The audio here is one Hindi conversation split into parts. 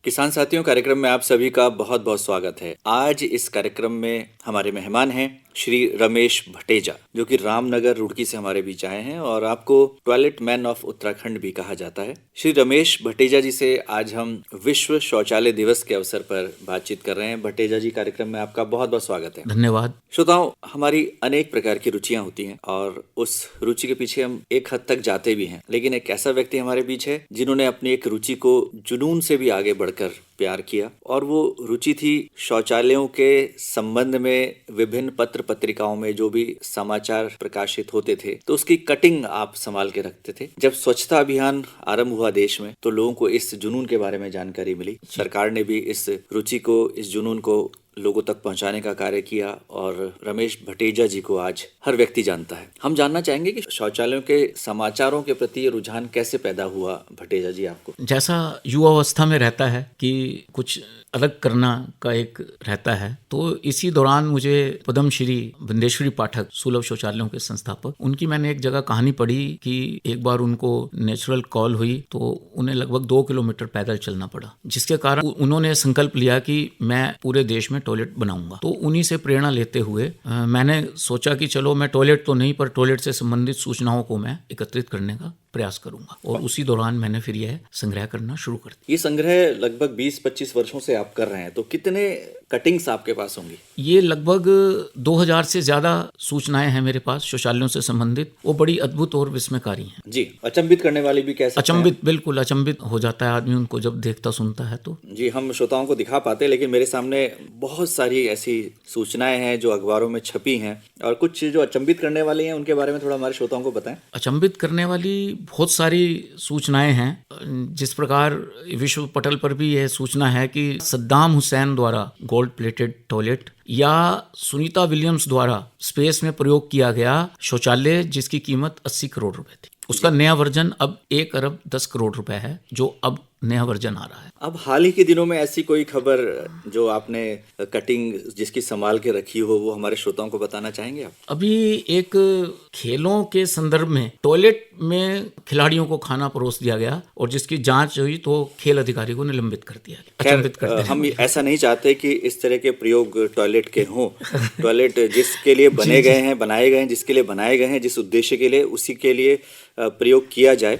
किसान साथियों, कार्यक्रम में आप सभी का बहुत बहुत स्वागत है। आज इस कार्यक्रम में हमारे मेहमान हैं श्री रमेश भटेजा, जो कि रामनगर रुड़की से हमारे बीच आए हैं और आपको टॉयलेट मैन ऑफ उत्तराखंड भी कहा जाता है। श्री रमेश भटेजा जी से आज हम विश्व शौचालय दिवस के अवसर पर बातचीत कर रहे हैं। भटेजा जी, कार्यक्रम में आपका बहुत बहुत स्वागत है। धन्यवाद। श्रोताओं, हमारी अनेक प्रकार की रुचियां होती हैं और उस रुचि के पीछे हम एक हद तक जाते भी हैं, लेकिन एक ऐसा व्यक्ति हमारे बीच है जिन्होंने अपनी एक रुचि को जुनून से भी आगे बढ़कर प्यार किया, और वो रुचि थी शौचालयों के संबंध में। विभिन्न पत्र पत्रिकाओं में जो भी समाचार प्रकाशित होते थे तो उसकी कटिंग आप संभाल के रखते थे। जब स्वच्छता अभियान आरंभ हुआ देश में तो लोगों को इस जुनून के बारे में जानकारी मिली। सरकार ने भी इस रुचि को, इस जुनून को लोगों तक पहुंचाने का कार्य किया और रमेश भटेजा जी को आज हर व्यक्ति जानता है। हम जानना चाहेंगे कि शौचालयों के समाचारों के प्रति ये रुझान कैसे पैदा हुआ भटेजा जी आपको? जैसा युवावस्था में रहता है कि कुछ अलग करना का एक रहता है, तो इसी दौरान मुझे पद्मश्री बिंदेश्वरी पाठक, सुलभ शौचालयों के संस्थापक, उनकी मैंने एक जगह कहानी पढ़ी कि एक बार उनको नेचुरल कॉल हुई तो उन्हें लगभग 2 किलोमीटर पैदल चलना पड़ा, जिसके कारण उन्होंने संकल्प लिया कि मैं पूरे देश में टॉयलेट बनाऊंगा। तो उन्हीं से प्रेरणा लेते हुए मैंने सोचा कि चलो मैं टॉयलेट तो नहीं, पर टॉयलेट से संबंधित सूचनाओं को मैं एकत्रित करने का प्रयास करूंगा, और उसी दौरान मैंने फिर यह संग्रह करना शुरू कर दिया। ये संग्रह लगभग 20-25 वर्षों से आप कर रहे हैं, तो कितने कटिंग्स आपके पास होंगी? ये लगभग 2000 से ज्यादा सूचनाएं हैं मेरे पास शौचालयों से संबंधित। वो बड़ी अद्भुत और विस्मयकारी हैं। जी, अचंभित करने वाली भी कह सकते हैं। अचंभित, बिल्कुल अचंभित हो जाता है आदमी उनको जब देखता सुनता है। तो जी, हम श्रोताओं को दिखा पाते, लेकिन मेरे सामने बहुत सारी ऐसी सूचनाएं हैं जो अखबारों में छपी हैं, और कुछ जो अचंभित करने वाली हैं उनके बारे में थोड़ा हमारे श्रोताओं को बताएं। अचंभित करने वाली बहुत सारी सूचनाएं हैं। जिस प्रकार विश्व पटल पर भी यह सूचना है कि सद्दाम हुसैन द्वारा गोल्ड प्लेटेड टॉयलेट, या सुनीता विलियम्स द्वारा स्पेस में प्रयोग किया गया शौचालय जिसकी कीमत 80 करोड़ रुपए थी, उसका नया वर्जन अब 1 अरब 10 करोड़ रुपए है, जो अब नया वर्जन आ रहा है। अब हाल ही के दिनों में ऐसी कोई खबर जो आपने कटिंग जिसकी संभाल के रखी हो, वो हमारे श्रोताओं को बताना चाहेंगे आप? अभी एक खेलों के संदर्भ में टॉयलेट में खिलाड़ियों को खाना परोस दिया गया और जिसकी जांच हुई तो खेल अधिकारी को निलंबित कर दिया गया। अचंभित कर दिया। हम ऐसा नहीं चाहते कि इस तरह के प्रयोग टॉयलेट के हों। टॉयलेट जिसके लिए बने गए हैं, बनाए गए हैं, जिसके लिए बनाए गए हैं, जिस उद्देश्य के लिए, उसी के लिए प्रयोग किया जाए।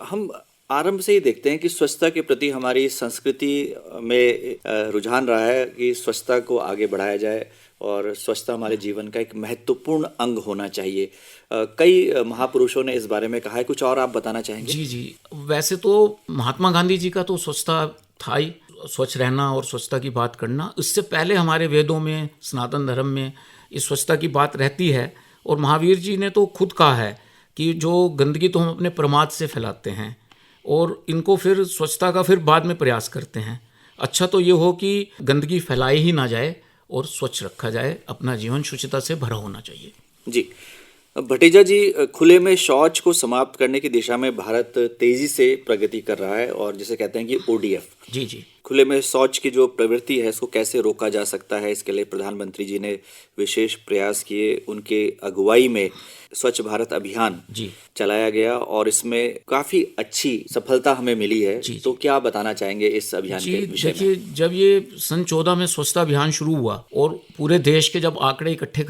हम आरंभ से ही देखते हैं कि स्वच्छता के प्रति हमारी संस्कृति में रुझान रहा है कि स्वच्छता को आगे बढ़ाया जाए और स्वच्छता हमारे जीवन का एक महत्वपूर्ण अंग होना चाहिए। कई महापुरुषों ने इस बारे में कहा है, कुछ और आप बताना चाहेंगे? जी, वैसे तो महात्मा गांधी जी का तो स्वच्छता था ही, स्वच्छ रहना और स्वच्छता की बात करना। इससे पहले हमारे वेदों में, सनातन धर्म में इस स्वच्छता की बात रहती है, और महावीर जी ने तो खुद कहा है कि जो गंदगी तो हम अपने प्रमाद से फैलाते हैं और इनको फिर स्वच्छता का फिर बाद में प्रयास करते हैं। अच्छा तो ये हो कि गंदगी फैलाई ही ना जाए और स्वच्छ रखा जाए, अपना जीवन शुचिता से भरा होना चाहिए। जी, भटेजा जी, खुले में शौच को समाप्त करने की दिशा में भारत तेजी से प्रगति कर रहा है, और जिसे कहते हैं कि ODF, जी, खुले में शौच की जो प्रवृत्ति है इसको कैसे रोका जा सकता है, इसके लिए प्रधानमंत्री जी ने विशेष प्रयास किए। उनके अगुवाई में स्वच्छ भारत अभियान चलाया गया और इसमें काफी अच्छी सफलता हमें मिली है। तो क्या बताना चाहेंगे इस अभियान के विषय में? देखिए, जब ये सन 14 में स्वच्छता अभियान शुरू हुआ और पूरे देश के जब आंकड़े इकट्ठे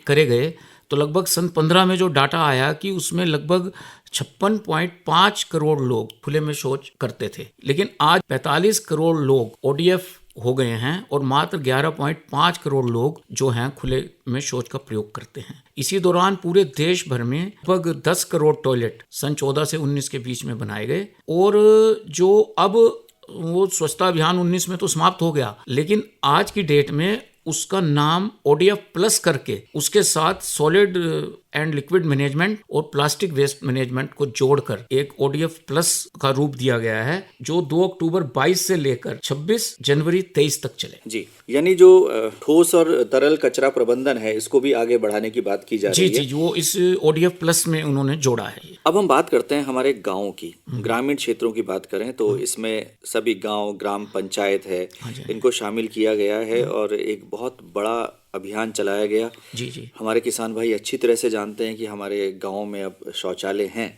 करे गए, तो लगभग सन 15 में जो डाटा आया कि उसमें लगभग 56.5 करोड़ लोग खुले में शौच करते थे, लेकिन आज 45 करोड़ लोग ODF हो गए हैं और मात्र 11.5 करोड़ लोग जो हैं खुले में शौच का प्रयोग करते हैं। इसी दौरान पूरे देश भर में लगभग 10 करोड़ टॉयलेट सन 14 से 19 के बीच में बनाए गए, और जो अब वो स्वच्छता अभियान 19 में तो समाप्त हो गया, लेकिन आज की डेट में उसका नाम ODF प्लस करके उसके साथ सॉलिड एंड लिक्विड मैनेजमेंट और प्लास्टिक वेस्ट मैनेजमेंट को जोड़कर एक ODF प्लस का रूप दिया गया है, जो 2 अक्टूबर 22 से लेकर 26 जनवरी 23 तक चले। जी, यानी जो ठोस और तरल कचरा प्रबंधन है इसको भी आगे बढ़ाने की बात की जा रही है। जी, वो इस ODF प्लस में उन्होंने जोड़ा है। अब हम बात करते हैं हमारे गाँव की, ग्रामीण क्षेत्रों की बात करें तो इसमें सभी गाँव, ग्राम पंचायत है, इनको शामिल किया गया है और एक बहुत बड़ा अभियान चलाया गया। जी, हमारे किसान भाई अच्छी तरह से जानते हैं कि हमारे गाँव में अब शौचालय हैं।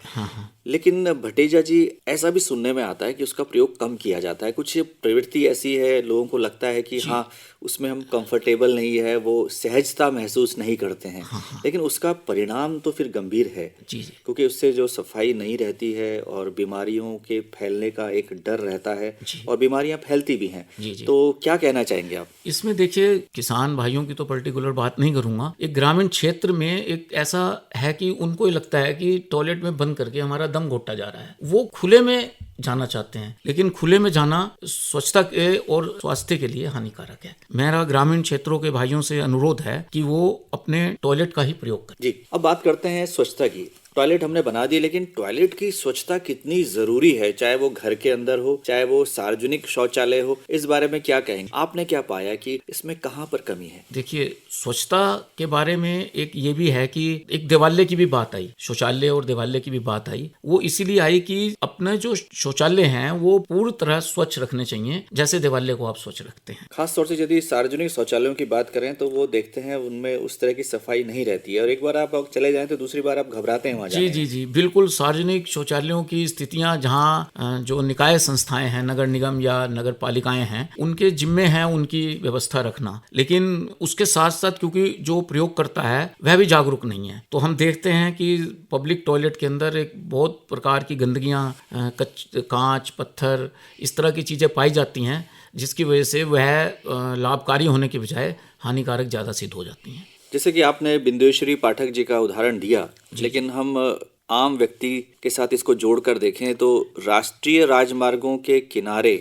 लेकिन भटेजा जी, ऐसा भी सुनने में आता है कि उसका प्रयोग कम किया जाता है। कुछ प्रवृत्ति ऐसी है, लोगों को लगता है कि हाँ, उसमें हम कंफर्टेबल नहीं है, वो सहजता महसूस नहीं करते हैं। लेकिन उसका परिणाम तो फिर गंभीर है, जी जी क्योंकि उससे जो सफाई नहीं रहती है और बीमारियों के फैलने का एक डर रहता है और बीमारियां फैलती भी हैं। जी जी। तो क्या कहना चाहेंगे आप? इसमें देखिए, किसान भाइयों की तो पर्टिकुलर बात नहीं करूंगा। एक ग्रामीण क्षेत्र में एक ऐसा है कि उनको ही लगता है कि टॉयलेट में बंद करके हमारा दम घोटा जा रहा है। वो खुले में जाना चाहते हैं, लेकिन खुले में जाना स्वच्छता के और स्वास्थ्य के लिए हानिकारक है। मेरा ग्रामीण क्षेत्रों के भाइयों से अनुरोध है कि वो अपने टॉयलेट का ही प्रयोग करें। जी, अब बात करते हैं स्वच्छता की। टॉयलेट हमने बना दी, लेकिन टॉयलेट की स्वच्छता कितनी जरूरी है, चाहे वो घर के अंदर हो, चाहे वो सार्वजनिक शौचालय हो, इस बारे में क्या कहेंगे? आपने क्या पाया कि इसमें कहाँ पर कमी है? देखिए, स्वच्छता के बारे में एक ये भी है कि एक देवालय की भी बात आई, शौचालय और देवालय की भी बात आई। वो इसीलिए आई कि अपने जो शौचालय हैं वो पूरी तरह स्वच्छ रखने चाहिए, जैसे देवालय को आप स्वच्छ रखते हैं। खास तौर से यदि सार्वजनिक शौचालयों की बात करें तो वो देखते हैं उनमें उस तरह की सफाई नहीं रहती है, और एक बार आप चले जाएं तो दूसरी बार आप घबराते हैं वहाँ जी जाने जी में। जी, बिल्कुल। सार्वजनिक शौचालयों की स्थितियां जहां जो निकाय संस्थाएं हैं, नगर निगम या नगर पालिकाएं हैं, उनके जिम्मे है उनकी व्यवस्था रखना। लेकिन उसके साथ साथ क्योंकि जो प्रयोग करता है वह भी जागरूक नहीं है, तो हम देखते हैं कि पब्लिक टॉयलेट के अंदर एक बहुत प्रकार की गंदगियां, कांच, पत्थर, इस तरह की चीजें पाई जाती हैं, जिसकी वजह से वह लाभकारी होने के बजाय हानिकारक ज़्यादा सिद्ध हो जाती हैं। जैसे कि आपने बिंदेश्वरी पाठक जी का उदाहरण दिया, लेकिन हम आम व्यक्ति के साथ इसको जोड़कर देखें तो राष्ट्रीय राजमार्गों के किनारे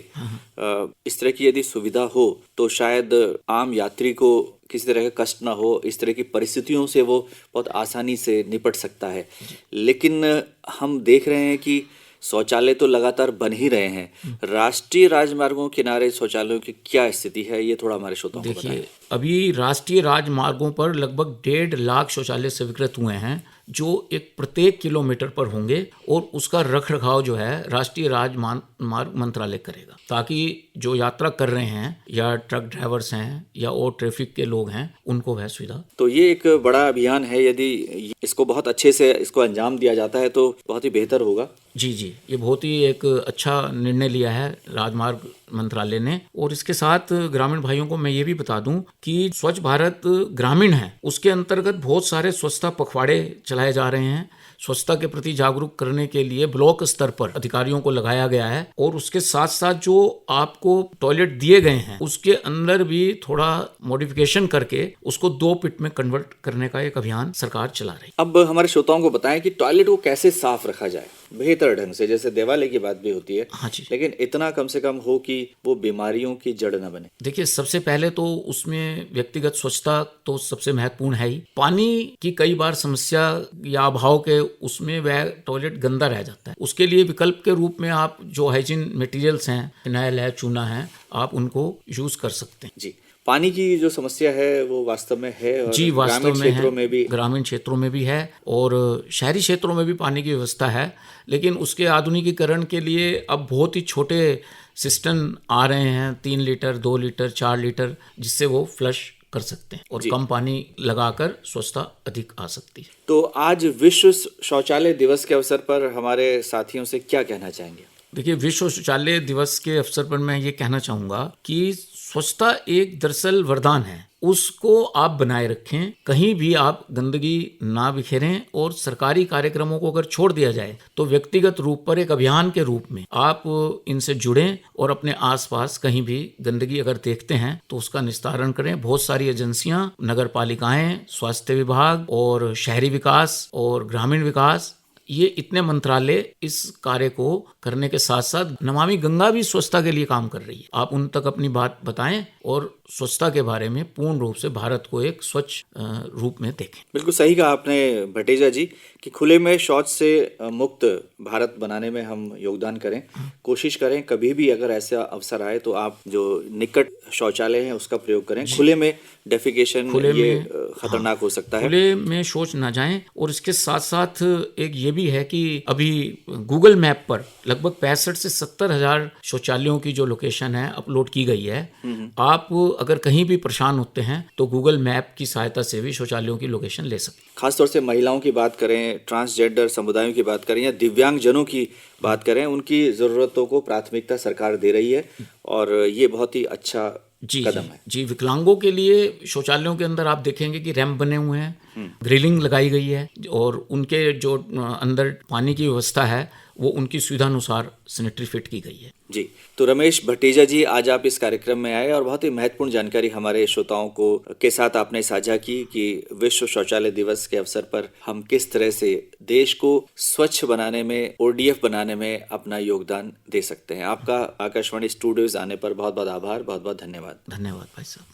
इस तरह की यदि सुविधा हो तो शायद आम यात्री को किसी तरह का कष्ट ना हो, इस तरह की परिस्थितियों से वो बहुत आसानी से निपट सकता है। लेकिन हम देख रहे हैं कि शौचालय तो लगातार बन ही रहे हैं। राष्ट्रीय राजमार्गों किनारे शौचालयों की क्या स्थिति है, ये थोड़ा हमारे श्रोताओं को बताएं। देखिए, अभी राष्ट्रीय राजमार्गों पर लगभग 1.5 लाख शौचालय स्वीकृत हुए हैं, जो एक प्रत्येक किलोमीटर पर होंगे, और उसका रख रखाव जो है राष्ट्रीय राजमार्ग मंत्रालय करेगा, ताकि जो यात्रा कर रहे हैं या ट्रक ड्राइवर्स हैं या और ट्रैफिक के लोग हैं, उनको वह सुविधा। तो ये एक बड़ा अभियान है, यदि इसको बहुत अच्छे से इसको अंजाम दिया जाता है तो बहुत ही बेहतर होगा। जी जी, ये बहुत ही एक अच्छा निर्णय लिया है राजमार्ग मंत्रालय ने। और इसके साथ ग्रामीण भाइयों को मैं ये भी बता दूं कि स्वच्छ भारत ग्रामीण है, उसके अंतर्गत बहुत सारे स्वच्छता पखवाड़े चलाए जा रहे हैं। स्वच्छता के प्रति जागरूक करने के लिए ब्लॉक स्तर पर अधिकारियों को लगाया गया है, और उसके साथ साथ जो आपको टॉयलेट दिए गए हैं उसके अंदर भी थोड़ा मॉडिफिकेशन करके उसको 2 पिट में कन्वर्ट करने का एक अभियान सरकार चला रही है। अब हमारे श्रोताओं को बताएं कि टॉयलेट को कैसे साफ रखा जाए बेहतर ढंग से, जैसे देवालय की बात भी होती है। हाँ जी। लेकिन इतना कम से कम हो कि वो बीमारियों की जड़ न बने। देखिए, सबसे पहले तो उसमें व्यक्तिगत स्वच्छता तो सबसे महत्वपूर्ण है ही। पानी की कई बार समस्या या अभाव के उसमें वह टॉयलेट गंदा रह जाता है। उसके लिए विकल्प के रूप में आप जो हाइजीन मटेरियल्स हैं, फिनाइल है, चूना है, आप उनको यूज कर सकते हैं। जी, पानी की जो समस्या है वो वास्तव में है, और जी, वास्तव ग्रामीण में क्षेत्रों है, में भी। ग्रामीण क्षेत्रों में भी है और शहरी क्षेत्रों में भी पानी की व्यवस्था है, लेकिन उसके आधुनिकीकरण के लिए अब बहुत ही छोटे सिस्टम आ रहे हैं, 3 लीटर, 2 लीटर, 4 लीटर, जिससे वो फ्लश कर सकते हैं और कम पानी लगाकर स्वच्छता अधिक आ सकती है। तो आज विश्व शौचालय दिवस के अवसर पर हमारे साथियों से क्या कहना चाहेंगे? देखिए, विश्व शौचालय दिवस के अवसर पर मैं ये कहना चाहूँगा कि स्वच्छता एक दरअसल वरदान है, उसको आप बनाए रखें, कहीं भी आप गंदगी ना बिखेरें, और सरकारी कार्यक्रमों को अगर छोड़ दिया जाए तो व्यक्तिगत रूप पर एक अभियान के रूप में आप इनसे जुड़ें और अपने आसपास कहीं भी गंदगी अगर देखते हैं तो उसका निस्तारण करें। बहुत सारी एजेंसियां, नगर पालिकाएं, स्वास्थ्य विभाग और शहरी विकास और ग्रामीण विकास, ये इतने मंत्रालय इस कार्य को करने के साथ साथ नमामि गंगा भी स्वच्छता के लिए काम कर रही है। आप उन तक अपनी बात बताएं और स्वच्छता के बारे में पूर्ण रूप से भारत को एक स्वच्छ रूप में देखें। बिल्कुल सही कहा आपने भटेजा जी कि खुले में शौच से मुक्त भारत बनाने में हम योगदान करें, कोशिश करें। कभी भी अगर ऐसा अवसर आए तो आप जो निकट शौचालय है उसका प्रयोग करें। खुले में डेफिकेशन ये खतरनाक हो सकता है। खुले में शौच ना जाएं। और इसके साथ साथ एक ये भी है कि अभी गूगल मैप पर लगभग 65 से 70 हजार शौचालयों की जो लोकेशन है अपलोड की गई है। आप अगर कहीं भी परेशान होते हैं तो गूगल मैप की सहायता से भी शौचालयों की लोकेशन ले सकते हैं। खासतौर से महिलाओं की बात करें, ट्रांसजेंडर समुदायों की बात करें या दिव्यांगजनों की बात करें, उनकी ज़रूरतों को प्राथमिकता सरकार दे रही है और ये बहुत ही अच्छा कदम है। जी, विकलांगों के लिए शौचालयों के अंदर आप देखेंगे कि रैंप बने हुए हैं, ग्रिलिंग लगाई गई है और उनके जो अंदर पानी की व्यवस्था है वो उनकी सुविधा अनुसार सैनिटरी फिट की गई है। जी, तो रमेश भटेजा जी, आज आप इस कार्यक्रम में आए और बहुत ही महत्वपूर्ण जानकारी हमारे श्रोताओं को के साथ आपने साझा की कि विश्व शौचालय दिवस के अवसर पर हम किस तरह से देश को स्वच्छ बनाने में, ODF बनाने में अपना योगदान दे सकते हैं। आपका आकाशवाणी स्टूडियोज आने पर बहुत बहुत आभार, बहुत बहुत धन्यवाद। धन्यवाद भाई साहब।